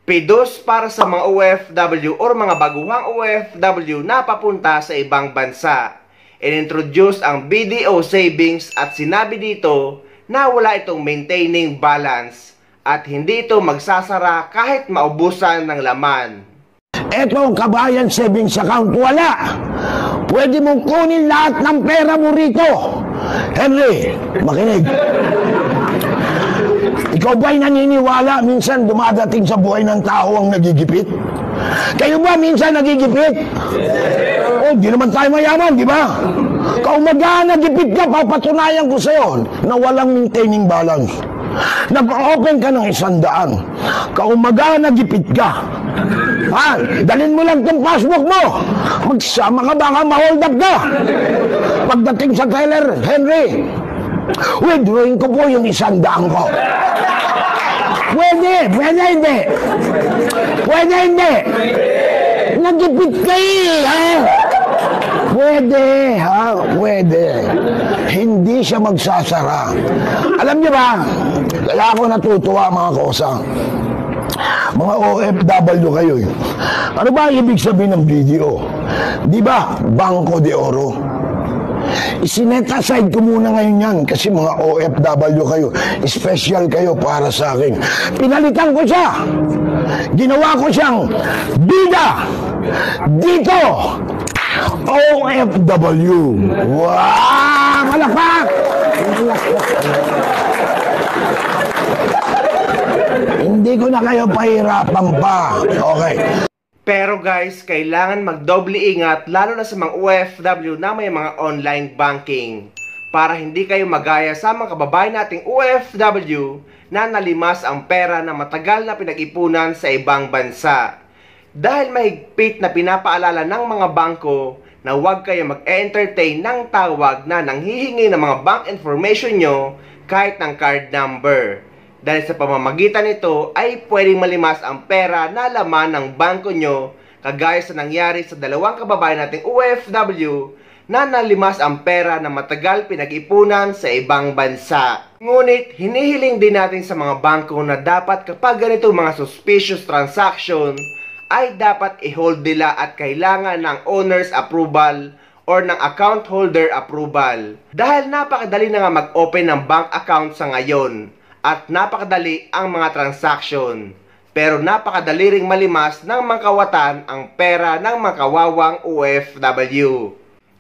PIDOS para sa mga OFW or mga baguhang OFW na papunta sa ibang bansa. Inintroduce ang BDO Savings at sinabi dito na wala itong maintaining balance at hindi ito magsasara kahit maubusan ng laman. Eto ang Kabayan Savings Account, wala. Pwede mong kunin lahat ng pera mo rito. Henry, makinig. Ikaw ba'y naniniwala minsan dumadating sa buhay ng tao ang nagigipit? Kayo ba minsan nagigipit? Oh, di naman tayo mayaman, di ba? Kaumaga nagipit ka, papatunayan ko sa'yo na walang maintaining balance. Nag-open ka ng 100. Kaumaga nagipit ka. Ha? Dalhin mo lang itong passbook mo. Magsama ka baka ma-hold up ka. Pagdating sa teller, Henry, withdrawing ko po yung 100 ko. Pwede hindi. Pwede hindi. Nagipit kayo, ha? Pwede. Hindi siya magsasara. Alam niyo ba, kaya ako natutuwa mga kosang. Mga OFW kayo. Ano ba ibig sabihin ng BDO? Di ba, Banco de Oro? Isinet aside ko muna ngayon yan kasi mga OFW kayo, special kayo para sa akin. Pinalitan ko siya. Ginawa ko siyang bida dito. OFW. Wow! Malakpak! Hindi ko na kayo pahirapan pa. Okay. Pero guys, kailangan magdoble ingat lalo na sa mga OFW na may mga online banking para hindi kayo magaya sa mga kababayan nating OFW na nalimas ang pera na matagal na pinag-ipunan sa ibang bansa. Dahil mahigpit na pinapaalala ng mga bangko na huwag kayo mag-entertain ng tawag na nanghihingi ng mga bank information nyo kahit ng card number. Dahil sa pamamagitan nito ay pwedeng malimas ang pera na laman ng bangko nyo kagaya sa nangyari sa dalawang kababayan nating OFW na nalimas ang pera na matagal pinag-ipunan sa ibang bansa. Ngunit hinihiling din natin sa mga bangko na dapat kapag ganito mga suspicious transaction ay dapat i-hold nila at kailangan ng owner's approval or ng account holder approval. Dahil napakadali na nga mag-open ng bank account sa ngayon at napakadali ang mga transaction. Pero napakadali ring malimas ng mangkawatan ang pera ng mga kawawang OFW.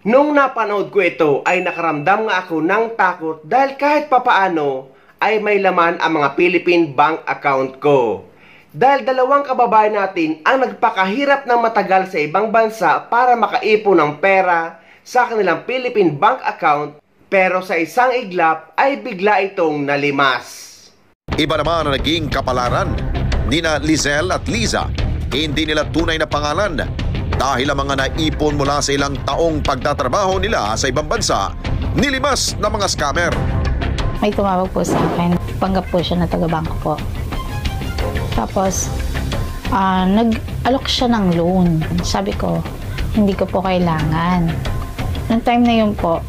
Nung napanood ko ito ay nakaramdam nga ako ng takot dahil kahit papaano ay may laman ang mga Philippine bank account ko. Dahil dalawang kababayan natin ang nagpakahirap ng matagal sa ibang bansa para makaipon ng pera sa kanilang Philippine bank account pero sa isang iglap ay bigla itong nalimas. Iba naman ang naging kapalaran nina Lizelle at Liza. Hindi nila tunay na pangalan dahil ang mga naipon mula sa ilang taong pagtatrabaho nila sa ibang bansa nilimas ng mga scammer. May tumawag po sa akin. Panggap po siya na taga-bangko po. Tapos, nag-alok siya ng loan. Sabi ko, hindi ko po kailangan. Noong time na yun po,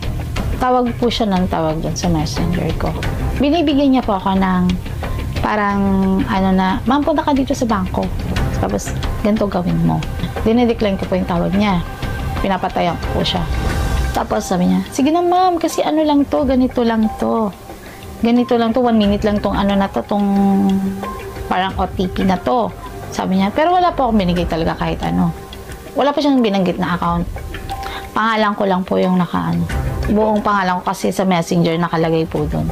tawag po siya ng tawag dyan sa messenger ko. Binibigyan niya po ako ng parang ma'am, punta ka dito sa bangko. Tapos, ganito gawin mo. Dinedecline ko po yung tawag niya. Pinapatayan ko po siya. Tapos sabi niya, sige na ma'am, kasi ano lang to, ganito lang to. Ganito lang to, 1 minute lang tong tong parang OTP na to. Sabi niya, pero wala po akong binigay talaga kahit ano. Wala pa siyang binanggit na account. Pangalan ko lang po yung buong pangalan ko kasi sa messenger nakalagay po doon.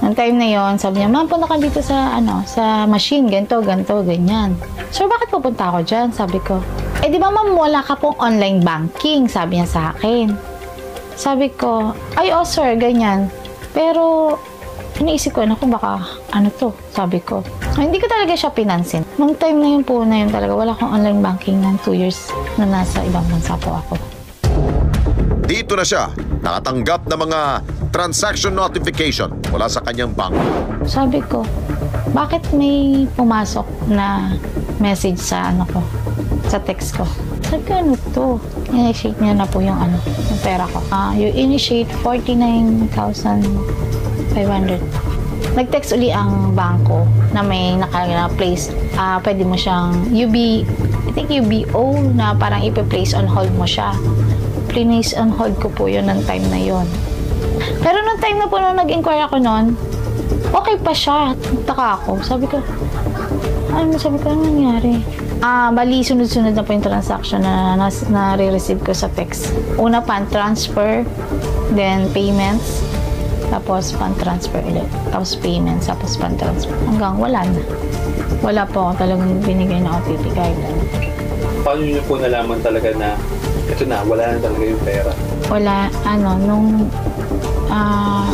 Noong time na yon, sabi niya, ma'am, punta ka dito sa sa machine, ganito, ganyan. So, bakit pupunta ako dyan? Sabi ko, di ba ma'am, wala ka pong online banking? Sabi niya sa akin. Sabi ko, ay, sir, ganyan. Pero, iniisip ko, baka, sabi ko. Hindi ko talaga siya pinansin. Noong time na yun talaga, wala akong online banking ng 2 years na nasa ibang bansa po ako. Dito na siya, nakatanggap ng mga transaction notification mula sa kanyang bangko. Sabi ko, bakit may pumasok na message sa sa text ko? Sabi ko, ano to? Initiate niya na po yung yung pera ko. You initiate 49,500. Nag-text uli ang bangko na may naka-place. Pwede mo siyang I think UBO na parang ipe-place on hold mo siya. Place on hold ko po yun ng time na yon. Pero nung time na po nung nag-inquire ako noon, okay pa siya. Taka ako. Sabi ko, ano nangyari? Bali, sunod-sunod na po yung transaction na nare-receive ko sa text. Una, pan transfer, then payments, tapos pan transfer ulit, tapos payments, tapos pan transfer. Hanggang wala na. Wala po ako talagang binigay na OTP kahit ano. Paano niyo po nalaman talaga na ito na, wala na talaga yung pera? Wala, nung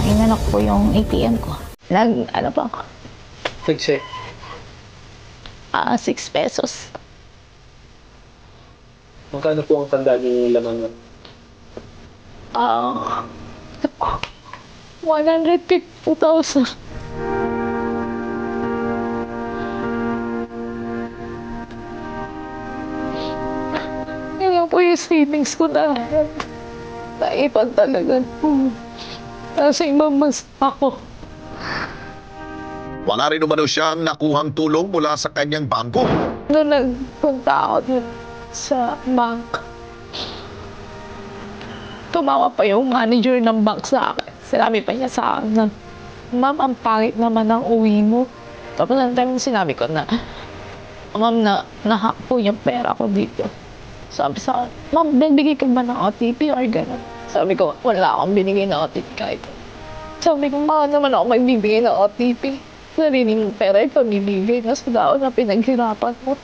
inanok po yung ATM ko. Nag-check? 6 pesos. Magkano po ang tanda niyo yung laman nun? 150,000. Yan po yung savings ko na naipag talaga. Kasi mamas ako. Wala rin umano siyang nakuhang tulong mula sa kanyang bangko. Noong nagpunta ako dun sa bank, tumawa pa yung manager ng bank sa akin. Sinabi pa niya sa akin na, "Ma'am, ang pangit naman ang uwi mo." Tapos ang time sinabi ko na, "Ma'am, nahack po yung pera ko dito." Sabi sa akin, "Ma'am, bibigay ka ba ng OTP or gano'n?" Sabi ko, "Wala akong binigay na OTP kahit." Sabi ko, "Baka naman ako magbibigay ng OTP. Sarili mong pera ay pamibigay na sa tao na pinaghirapan mo."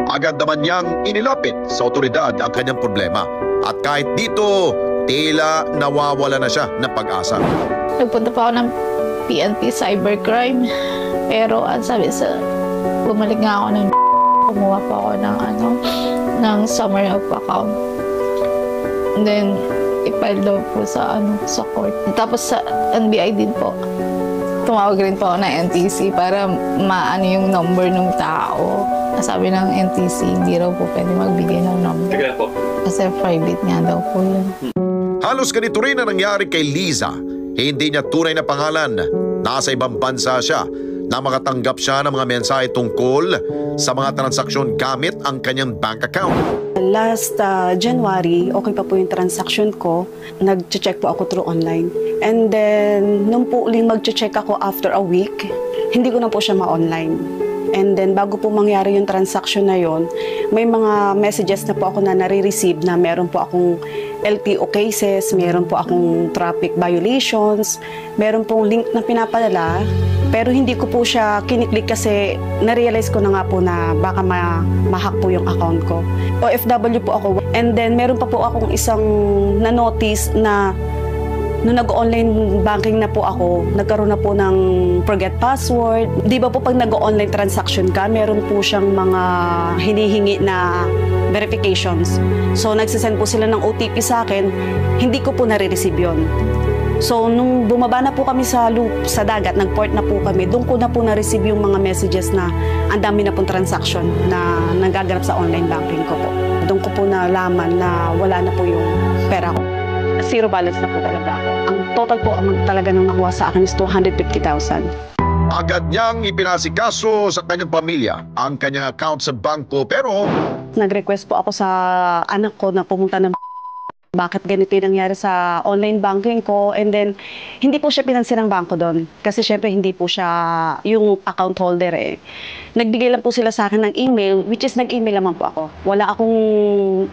Agad naman niyang inilapit sa otoridad ang kanyang problema. At kahit dito, tila nawawala na siya ng pag-asa. Nagpunta pa ako ng PNP Cybercrime. Pero ang sabi bumalik nga ako ng kumuha pa ako ng summary of account. And then, i-file daw po sa court. Tapos sa NBI din po. Tumawag rin po ako ng NTC para maano yung number ng tao. Sabi ng NTC, hindi raw po pwede magbigay ng number. Sige po. Kasi private nga daw po yun. Halos ganito rin ang nangyari kay Liza. Hindi niya tunay na pangalan. Nasa ibang bansa siya na makatanggap siya ng mga mensahe tungkol sa mga transaksyon gamit ang kanyang bank account. Last January, okay pa po yung transaction ko. Nag-check po ako through online. And then, nung po uling mag-check ako after a week, hindi ko na po siya ma-online. And then, bago po mangyari yung transaction na yon, may mga messages na po ako na nare-receive na meron po akong LTO cases, meron po akong traffic violations, meron pong link na pinapadala, pero hindi ko po siya kiniklik kasi na-realize ko na nga po na baka ma-hack po yung account ko. OFW po ako. And then, meron pa po akong isang na-notice na nung nag-online banking na po ako, nagkaroon na po ng forget password. Di ba po pag nag-online transaction ka, meron po siyang mga hinihingi na verifications. So, nagsisend po sila ng OTP sa akin, hindi ko po nare-receive yun. So, nung bumaba na po kami sa dagat, nag-port na po kami, doon ko na po na-receive yung mga messages na ang dami na pong transaction na nagaganap sa online banking ko po. Doon ko po nalaman na wala na po yung pera ko. Zero balance na po talaga ako. Ang total po talaga nang nakuha sa akin is 250,000. Agad niyang ipinasikaso sa kanyang pamilya ang kanyang account sa bangko pero Nag-request po ako sa anak ko na pumunta ng bakit ganito yung nangyari sa online banking ko. And then, hindi po siya pinansin ng bangko doon. Kasi syempre, hindi po siya yung account holder eh. Nagbigay lang po sila sa akin ng email, which is nag-email naman po ako. Wala akong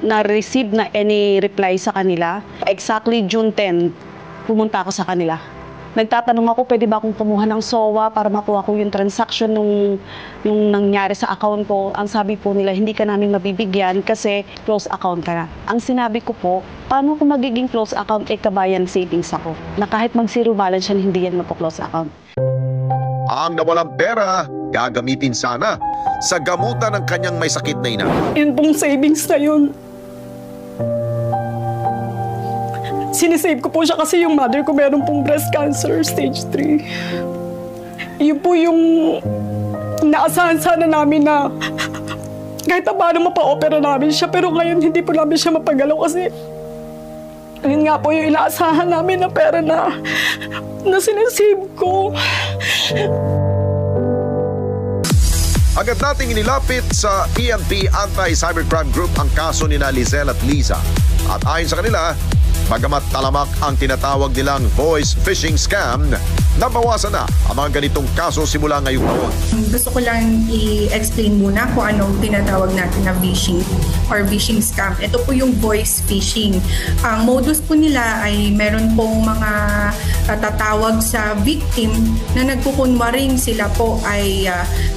na-receive na any reply sa kanila. Exactly June 10, pumunta ako sa kanila. Nagtatanong ako, pwede ba akong kumuha ng SOA para makuha ko yung transaction nung nangyari sa account ko. Ang sabi po nila, hindi ka namin mabibigyan kasi close account ka na. Ang sinabi ko po, paano kung magiging close account, kabayan savings ako. Na kahit mag-zero balance yan, hindi yan magpo-close account. ang nawalang pera gagamitin sana sa gamutan ng kanyang may sakit na ina. Yun pong savings na yun. Sinisave ko po siya kasi yung mother ko meron pong breast cancer, stage 3. Yun po yung naasahan sana namin na kahit na paano mapa-opera namin siya, pero ngayon hindi po namin siya mapagalaw kasi Yun nga po yung inaasahan namin na pera na sinisave ko. Agad nating inilapit sa PNP Anti-Cybercrime Group ang kaso ni Lizelle at Liza. At ayon sa kanila, bagamat talamak ang tinatawag nilang voice phishing scam, nabawasan na ang mga ganitong kaso simula ngayong taon. Gusto ko lang i-explain muna kung anong tinatawag natin na phishing or phishing scam. Ito po yung voice phishing. Ang modus po nila ay meron pong mga tatawag sa victim na nagkukunwaring sila po ay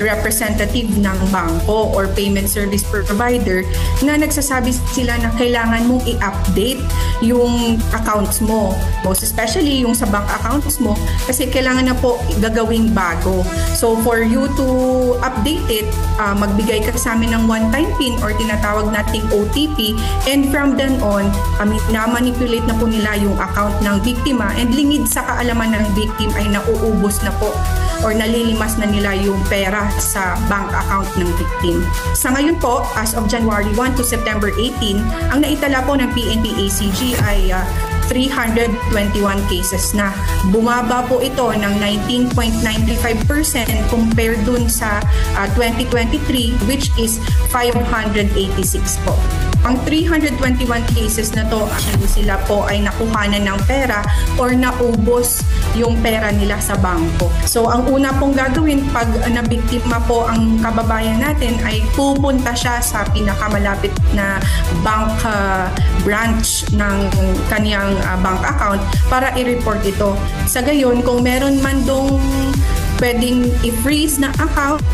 representative ng bangko or payment service provider na nagsasabi sila na kailangan mong i-update yung accounts mo. Most especially yung sa bank accounts mo kasi kailangan na po gagawing bago. So for you to update it, magbigay ka sa amin ng one-time PIN or tinatawag nating OTP, and from then on, na-manipulate na po nila yung account ng biktima, and lingid sa kaalaman ng victim ay nauubos na po or nalilimas na nila yung pera sa bank account ng victim. Sa ngayon po, as of January 1 to September 18, ang naitala po ng PNP ACG ay 321 cases na. Bumaba po ito ng 19.95% compared dun sa 2023, which is 586 po. Ang 321 cases na to, actually sila po ay nakuhanan ng pera or naubos yung pera nila sa bangko. So ang una pong gagawin pag nabiktima po ang kababayan natin ay pupunta siya sa pinakamalapit na bank branch ng kaniyang bank account para i-report ito. Sa gayon, kung meron man dong pwedeng i-freeze na account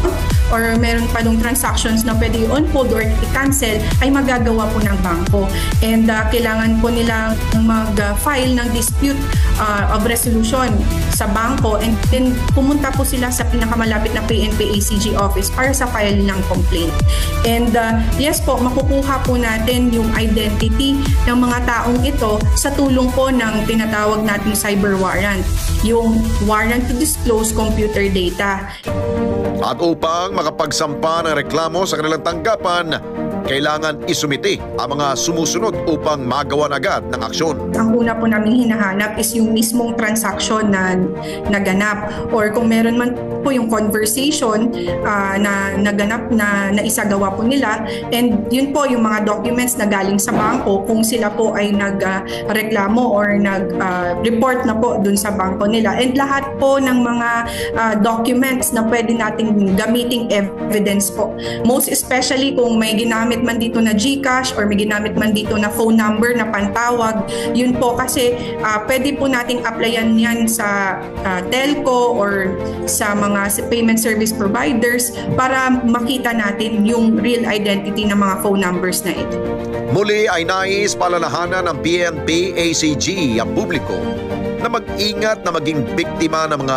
or meron pa dong transactions na pwede on hold or i-cancel, ay magagawa po ng bangko. And kailangan po nilang mag-file ng dispute of resolution sa bangko, and then pumunta po sila sa pinakamalapit na PNP ACG office para sa file ng complaint. And yes po, makukuha po natin yung identity ng mga taong ito sa tulong po ng tinatawag nating cyber warrant, yung warrant to disclose computer data. At upang makapagsampa ng reklamo sa kanilang tanggapan, kailangan isumiti ang mga sumusunod upang magawan agad ng aksyon. Ang una po namin hinahanap is yung mismong transaction na naganap, or kung meron man po yung conversation na naganap na naisagawa po nila, and yun po yung mga documents na galing sa bangko kung sila po ay nagreklamo or nag-report na po dun sa bangko nila, and lahat po ng mga documents na pwede nating gamiting evidence po. Most especially kung may ginamit man dito na GCash or may ginamit man dito na phone number na pantawag, yun po kasi pwede po nating applyan yan sa telco or sa mga payment service providers para makita natin yung real identity ng mga phone numbers na ito. Muli ay nais palalahanan ng PNP ACG ang publiko na mag-ingat na maging biktima ng mga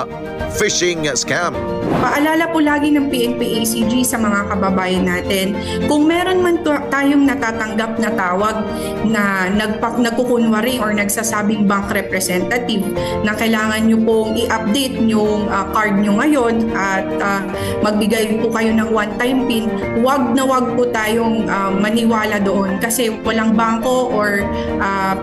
phishing scam. Paalala po lagi ng PNP ACG sa mga kababayan natin, kung meron man tayong natatanggap na tawag na nagkukunwari or nagsasabing bank representative na kailangan nyo pong i-update yung card nyo ngayon at magbigay po kayo ng one-time PIN, wag po tayong maniwala doon kasi walang bangko or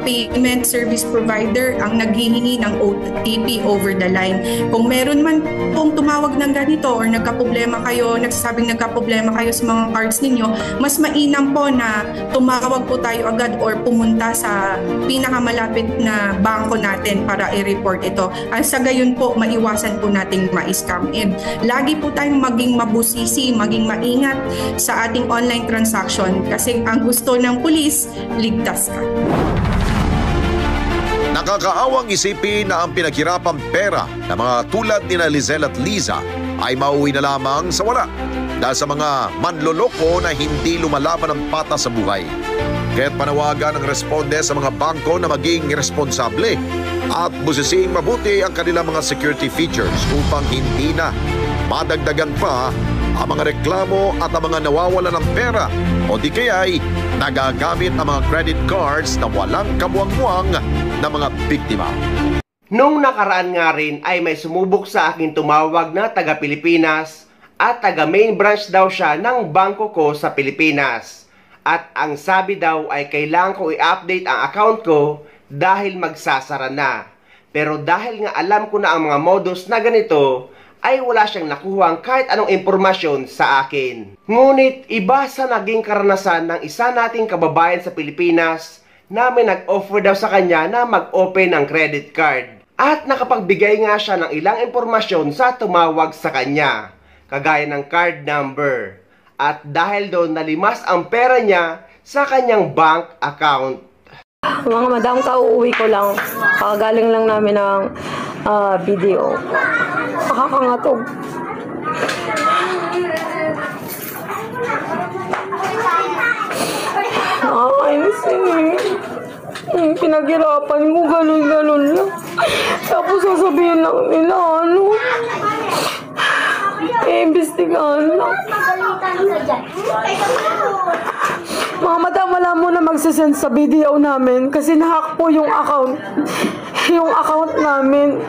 payment service provider ang naghihingi ng OTP over the line. Kung meron man pong tumawag ng ganito or nagsasabing nagkaproblema kayo sa mga cards ninyo, mas mainam po na tumawag po tayo agad or pumunta sa pinakamalapit na bangko natin para i-report ito. At sa gayon po, maiwasan po nating ma-scam. And lagi po tayong maging mabusisi, maging maingat sa ating online transaction kasi ang gusto ng pulis, ligtas ka. Nakakaawang isipin na ang pinaghirapang pera ng mga tulad ni Lizelle at Liza ay mauwi na lamang sa wala dahil sa mga manloloko na hindi lumalaban ng patas sa buhay. Kaya't panawagan ng responde sa mga bangko na maging responsable at busising mabuti ang kanilang mga security features upang hindi na madagdagan pa ang mga reklamo at ang mga nawawala ng pera o di kaya'y nagagamit ang mga credit cards na walang kamuang-muang na mga biktima. Nung nakaraan nga rin ay may sumubok sa akin tumawag na taga-Pilipinas at taga-main branch daw siya ng bangko ko sa Pilipinas. At ang sabi daw ay kailangan ko i-update ang account ko dahil magsasara na. Pero dahil nga alam ko na ang mga modus na ganito, ay wala siyang nakuhang kahit anong impormasyon sa akin. Ngunit iba sa naging karanasan ng isa nating kababayan sa Pilipinas na may nag-offer daw sa kanya na mag-open ng credit card. At nakapagbigay nga siya ng ilang impormasyon sa tumawag sa kanya, kagaya ng card number. At dahil doon nalimas ang pera niya sa kanyang bank account. Mga madam, kauuwi ko lang. Galing lang namin ng video. Nakakangatog. Nakakainis pinaghirapan ko, ganun-ganun lang. Tapos sasabihin lang nila, iimbestigahan lang. Mga madam, wala muna magsisend sa video namin kasi nahack po yung account. Yung account namin.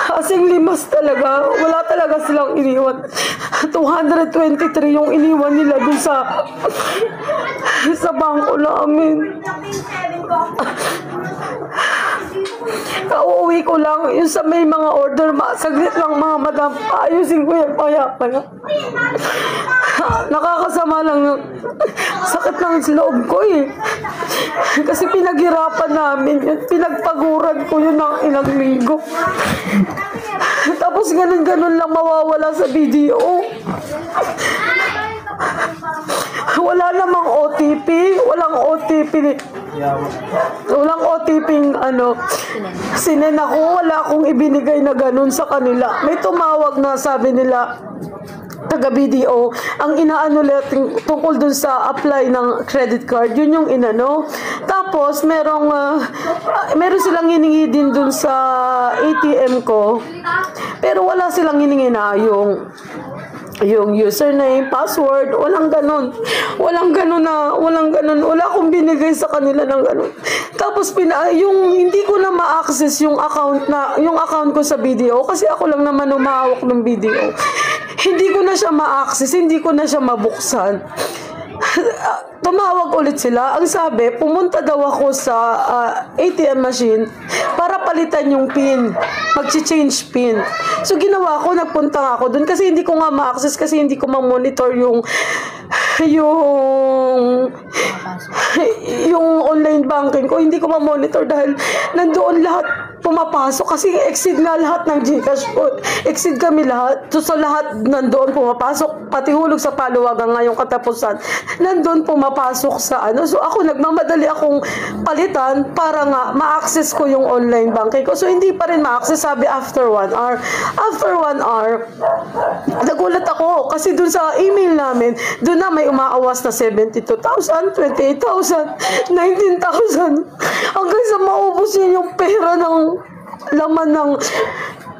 Kasing limas talaga. Wala talaga silang iniwan. 223 yung iniwan nila dun sa bangko namin. Kauuwi ko lang. Yung sa may mga order, saglit lang mga madam. Ayusin ko yan. Paya. Nakakasama lang. Sakit ng loob ko Kasi pinaghirapan namin yun. Pinagpaguran ko yun ng ilang linggo. Tapos ganun-ganun lang mawawala sa video. Wala namang OTP. Walang OTP. Walang OTP sinena ko. Wala akong ibinigay na ganun sa kanila. May tumawag na sabi nila, taga-BDO, ang inaano tungkol dun sa apply ng credit card, yun yung inano. Tapos, meron silang hiningi din dun sa ATM ko, pero wala silang hiningi na yung username, password, walang ganun. Wala akong binigay sa kanila ng ganun. Tapos yung hindi ko na ma-access yung account ko sa video kasi ako lang naman umahawak ng video. Hindi ko na siya ma-access, hindi ko na siya mabuksan. Tumawag ulit sila. Ang sabi, pumunta daw ako sa ATM machine para palitan yung PIN. Mag-change PIN. So ginawa ko, nagpunta ako dun kasi hindi ko nga ma-access kasi hindi ko ma-monitor yung online banking ko. Hindi ko ma-monitor dahil nandoon lahat pumapasok kasi exceed nga lahat ng GCash ko. Exceed kami lahat. So sa lahat nandoon pumapasok, pati hulog sa paluwagan nga yung katapusan. Nandoon pumapasok sa So ako nagmamadali akong palitan para nga ma-access ko yung online banking ko. So hindi pa rin ma-access, sabi after 1 hour. After 1 hour, nagulat ako kasi dun sa email namin, dun na may umaawas na 72,000, 28,000, 19,000. Hanggang sa maubos yun yung pera ng laman ng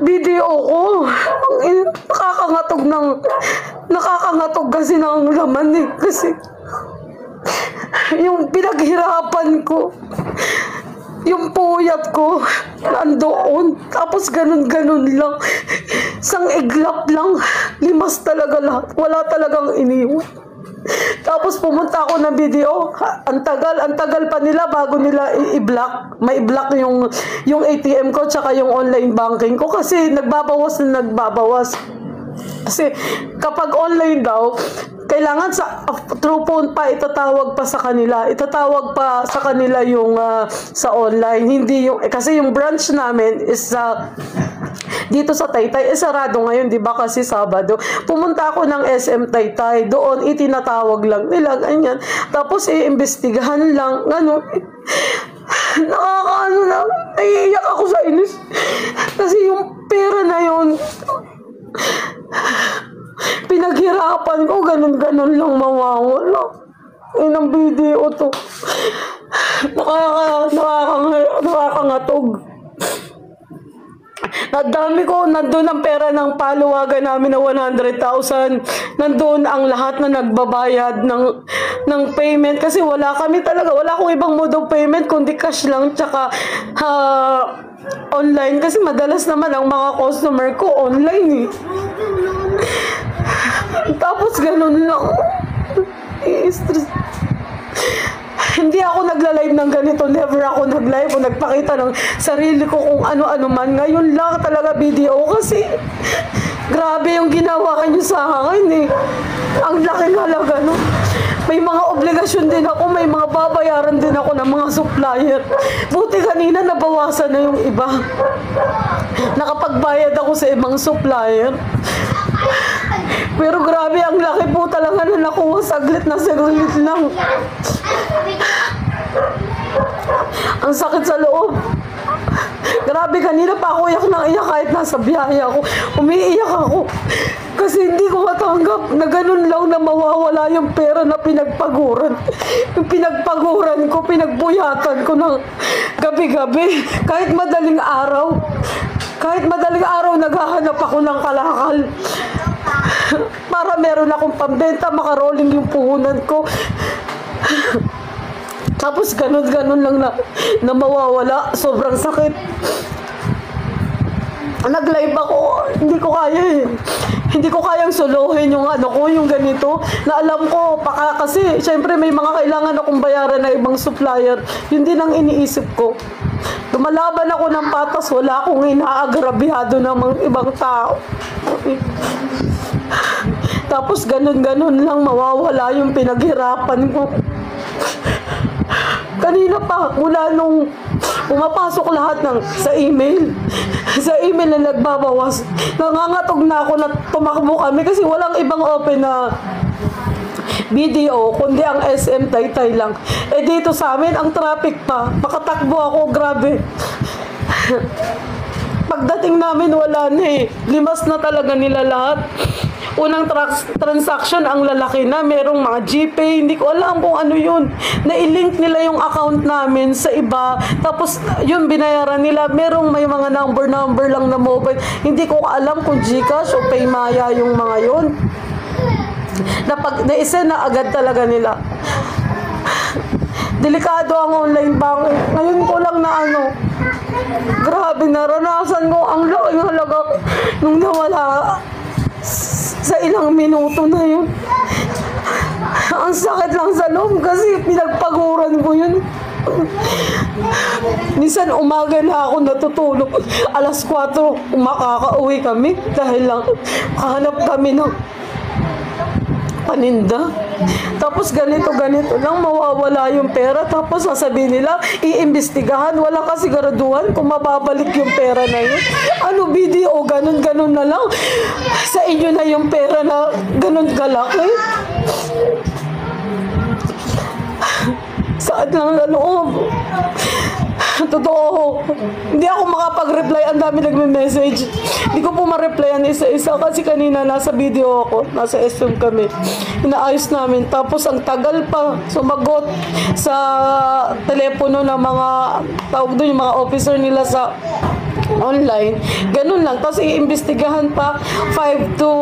video ko. Nakakagatog kasi ng laman kasi yung pinaghirapan ko, yung puyat ko, nandoon. Tapos ganun-ganun lang. Isang iglap lang. Limas talaga lahat. Wala talagang iniwan. Tapos pumunta ako ng video. Ang tagal pa nila bago nila i-block. May block yung ATM ko tsaka yung online banking ko kasi nagbabawas. Kasi kapag online daw, kailangan through phone pa itatawag pa sa kanila. Itatawag pa sa kanila yung sa online. Hindi kasi yung branch namin is dito sa Taytay, sarado ngayon, di ba? Kasi Sabado. Pumunta ako ng SM Taytay. Doon, itinatawag lang nila, ganyan. Tapos, iimbestigahan lang, naiiyak ako sa inis. Kasi yung pera na yun, pinaghirapan ko, ganun-ganun lang mawawala. Inang video to. Nakakangatog. Nadami ko, nandun ang pera ng paluwagan namin na 100,000. Nandun ang lahat na nagbabayad ng payment. Kasi wala akong ibang mode of payment, kundi cash lang, tsaka online. Kasi madalas naman ang mga customer ko online Tapos ganun lang. nagla-live ng ganito. Never ako nag-live o nagpakita ng sarili ko kung ano-ano man. Ngayon lang talaga video kasi grabe yung ginawa niyo sa akin eh. Ang laking halaga, no? May mga obligasyon din ako, may mga babayaran din ako ng mga supplier. Buti kanina nabawasan na yung iba. Nakapagbayad ako sa ibang supplier. Pero grabe, ang laki po talaga na nakuha, saglit lang. Ang sakit sa loob. Grabe, kanina pa ako iyak na iyak kahit nasa biyahe ako. Umiiyak ako. Kasi hindi ko matanggap na ganun lang na mawawala yung pera na pinagpaguran. Yung pinagpaguran ko, pinagbuyatan ko ng gabi-gabi. Kahit madaling araw, naghahanap ako ng kalakal. Para meron akong pambenta, makarolling yung puhunan ko. Tapos ganun lang na mawawala. Sobrang sakit. Nag-live ako, hindi ko kaya eh. Hindi ko kayang suluhin yung yung ganito. Na alam ko, kasi syempre may mga kailangan akong bayaran na ibang supplier. Yun din ang iniisip ko. Lumalaban ako ng patas, wala akong inaagrabihado ng mga ibang tao. Tapos ganun lang mawawala yung pinaghirapan ko. Kanina pa, mula nung pumapasok lahat sa email na nagbabawas, nangangatog na ako na tumakbo kami kasi walang ibang open na video, kundi ang SM Taytay lang. Eh dito sa amin, ang traffic pa, makatakbo ako, grabe. Pagdating namin, wala na eh. Limas na talaga nila lahat. Unang transaction, ang lalaki na, merong mga GPay, hindi ko alam kung ano yun. Na-link nila yung account namin sa iba, tapos yun binayaran nila, merong may mga number lang na mobile. Hindi ko alam kung GCash o Paymaya yung mga yun. Na-isend na agad talaga nila. Delikado ang online banking. Ngayon ko lang na grabe, naranasan ko ang laking halaga nung nawala sa ilang minuto na yun. Ang sakit lang sa loob kasi pinagpaguran ko yun. Minsan umaga na ako natutulog. Alas 4 makakauwi kami dahil lang kahanap kami ng paninda. Tapos ganito lang mawawala yung pera. Tapos sasabihin nila, iimbestigahan. Wala kasiguraduhan kung mababalik yung pera na yun. Video, ganun na lang. Sa inyo na yung pera na ganun kalaki. Saan lang na loob. Totoo. Hindi ako makapag-reply. Ang dami nagme-message. Hindi ko po ma-replyan isa-isa kasi kanina nasa video ako. Nasa SM kami. Inaayos namin. Tapos ang tagal pa sumagot sa telepono ng mga tawag doon, yung mga officer nila sa online. Ganun lang. Tapos iimbestigahan pa 5 to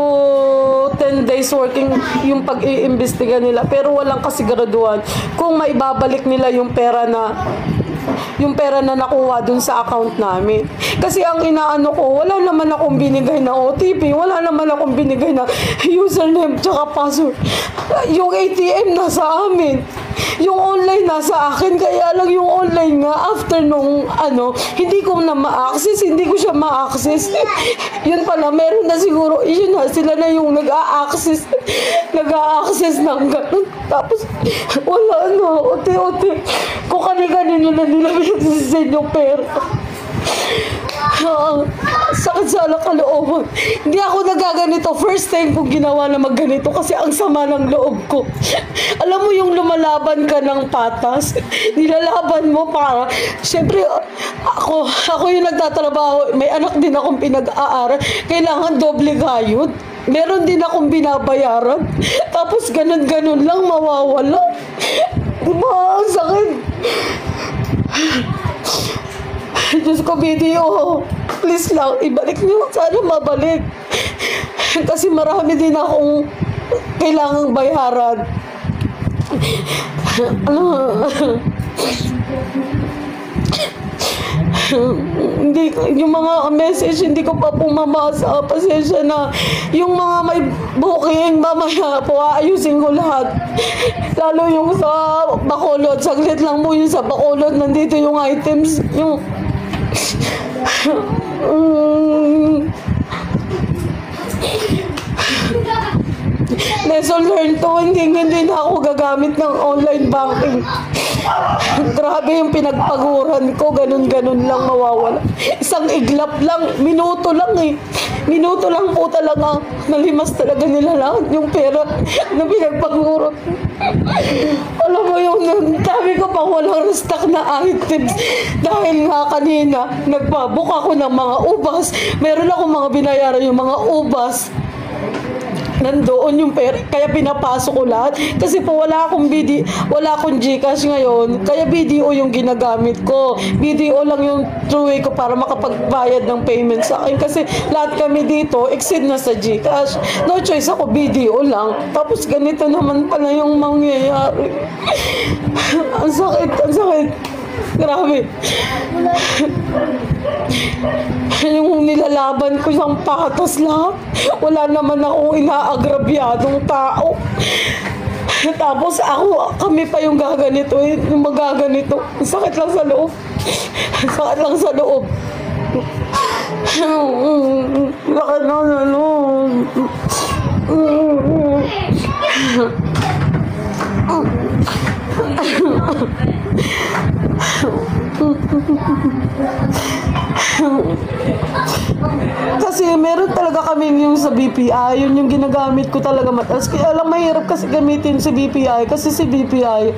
10 days working yung pag-iimbestiga nila. Pero walang kasiguraduhan kung maibabalik nila yung pera na nakuha dun sa account namin. Kasi ang inaano ko, wala naman akong binigay na OTP, wala naman akong binigay na username tsaka password. Yung ATM nasa amin. Yung online nasa akin, kaya lang yung online nga, after nung hindi ko na ma-access, hindi ko siya ma-access. Yun pala, meron na siguro, yun na, sila na yung nag-a-access ng ganun. Tapos, wala unti-unti. Kung kanina na nila pinag-send yung pera. Sakit sa kalooban. Hindi ako nagaganito. First time kong ginawa na magganito kasi ang sama ng loob ko. Alam mo yung lumalaban ka ng patas, nilalaban mo para, syempre, ako yung nagtatrabaho, may anak din akong pinag-aaral, kailangan doble gayod. Meron din akong binabayaran. Tapos ganun lang mawawala. Diba? Ang sakit. Diyos ko, video. Please lang, ibalik niyo. Sana mabalik. Kasi marami din akong kailangang bayaran. Hindi, yung mga message hindi ko pa po mabasa. Pasensya na. Yung mga may booking, mamaya po aayusin ko lahat. Lalo yung sa Bacolod, saglit lang mo yung sa Bacolod, nandito yung items, yung lesson learned to, hindi na ako gagamit ng online banking. Grabe yung pinagpaguran ko, ganun-ganun lang mawawala. Isang iglap lang, minuto lang eh. Minuto lang po talaga, nalimas talaga nila lahat yung pera na pinagpaguran. Alam mo yung sabi ko pa walang restock na items dahil nga kanina nagpabook ako ng mga ubas. Meron ako mga binayaran yung mga ubas. Nandoon yung pera, kaya pinapasok ko lahat. Kasi po wala akong GCash ngayon, kaya BDO yung ginagamit ko. BDO lang yung true way ko para makapagbayad ng payment sa akin. Kasi lahat kami dito, exceed na sa GCash. No choice ako, BDO lang. Tapos ganito naman pala yung mangyayari. Ang sakit, ang sakit. Grabe. Yung nilalaban ko siyang patas lahat. Wala naman akong inaagrabyadong tao. Tapos kami pa yung gaganito, yung magaganito. Sakit lang sa loob. Sakit lang sa loob. Sakit lang sa loob. Kasi meron talaga kami yung sa BPI, yun yung ginagamit ko talaga mataas. Kaya lang mahirap kasi gamitin si BPI kasi si BPI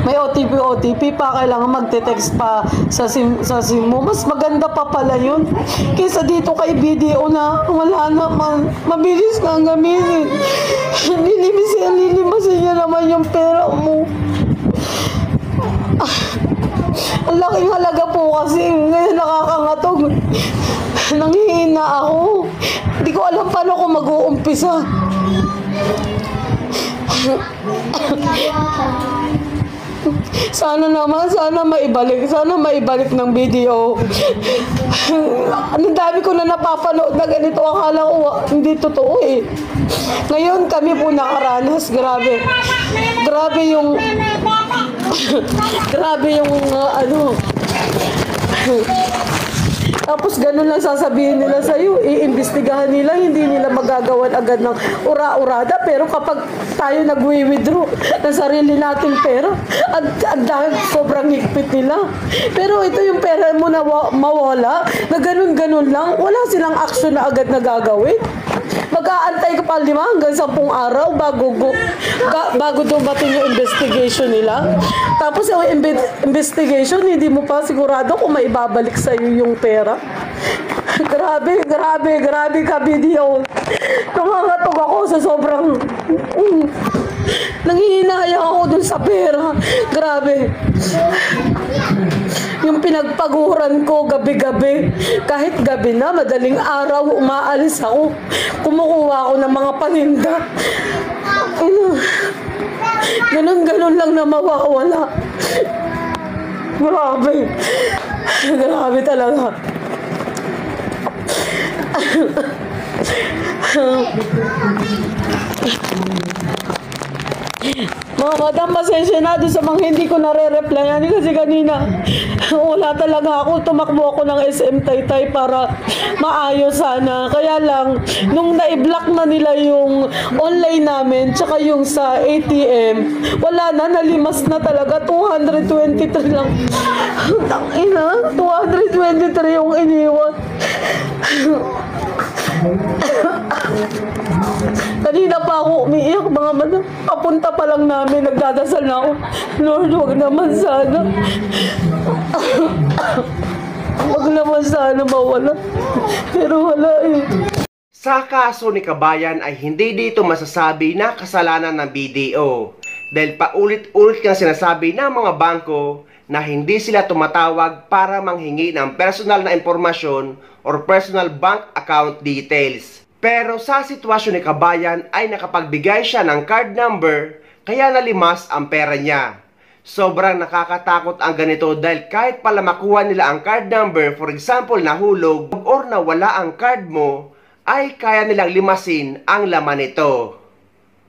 may OTP pa, kailangan magte-text pa sa SIM mo. Mas maganda pa pala yun kaysa dito kay BDO na wala naman, mabilis na ang gamitin. Lilimasin niya naman yung pera mo. Ang laking halaga po kasi ngayon nakakagatog. Nanghihina ako. Hindi ko alam paano ako mag-uumpisa. Sana maibalik ng BDO. Ang dami ko na napapanood na ganito, akala ko hindi totoo eh. Ngayon kami po nakaranas, grabe yung tapos ganun lang sasabihin nila sa'yo, iimbestigahan nila, hindi nila magagawan agad ng ura-urada. Pero kapag tayo nag-withdraw ng sarili nating pera, ang sobrang higpit nila. Pero ito yung pera mo na mawala, na ganun-ganun lang, wala silang action na agad na gagawin. Mag-aantay ka pa 5 hanggang 10 araw bago dumating yung investigation nila. Tapos yung investigation, hindi mo pa sigurado kung maibabalik sa'yo yung pera. Grabe ka, BDO. Nangangatog ako sa sobrang nangihinayang ako dun sa pera. Grabe. Yung pinagpaguran ko gabi-gabi, kahit gabi na, madaling araw, umaalis ako. Kumukuha ako ng mga paninda. Ganun lang na mawawala. Grabe talaga. Mga madam, pasensya na doon sa mga hindi ko nare-replyan kasi kanina wala talaga ako, tumakbo ako ng SM Taytay para maayos sana. Kaya lang, nung na-block na nila yung online namin tsaka yung sa ATM, wala na, nalimas na talaga. 223 lang. Tangina, 223 yung iniwan. Kanina pa ako umiiyak, mga madam. Papunta pa lang namin, nagdadasal na ako. Lord, wag naman sana. Wag naman sana mawala. Pero wala eh. Sa kaso ni Kabayan ay hindi dito masasabi na kasalanan ng BDO. Dahil paulit-ulit kang sinasabi ng mga bangko na hindi sila tumatawag para manghingi ng personal na impormasyon or personal bank account details. Pero sa sitwasyon ni Kabayan ay nakapagbigay siya ng card number kaya nalimas ang pera niya. Sobrang nakakatakot ang ganito dahil kahit pala makuha nila ang card number, for example, nahulog or nawala ang card mo, ay kaya nilang limasin ang laman nito.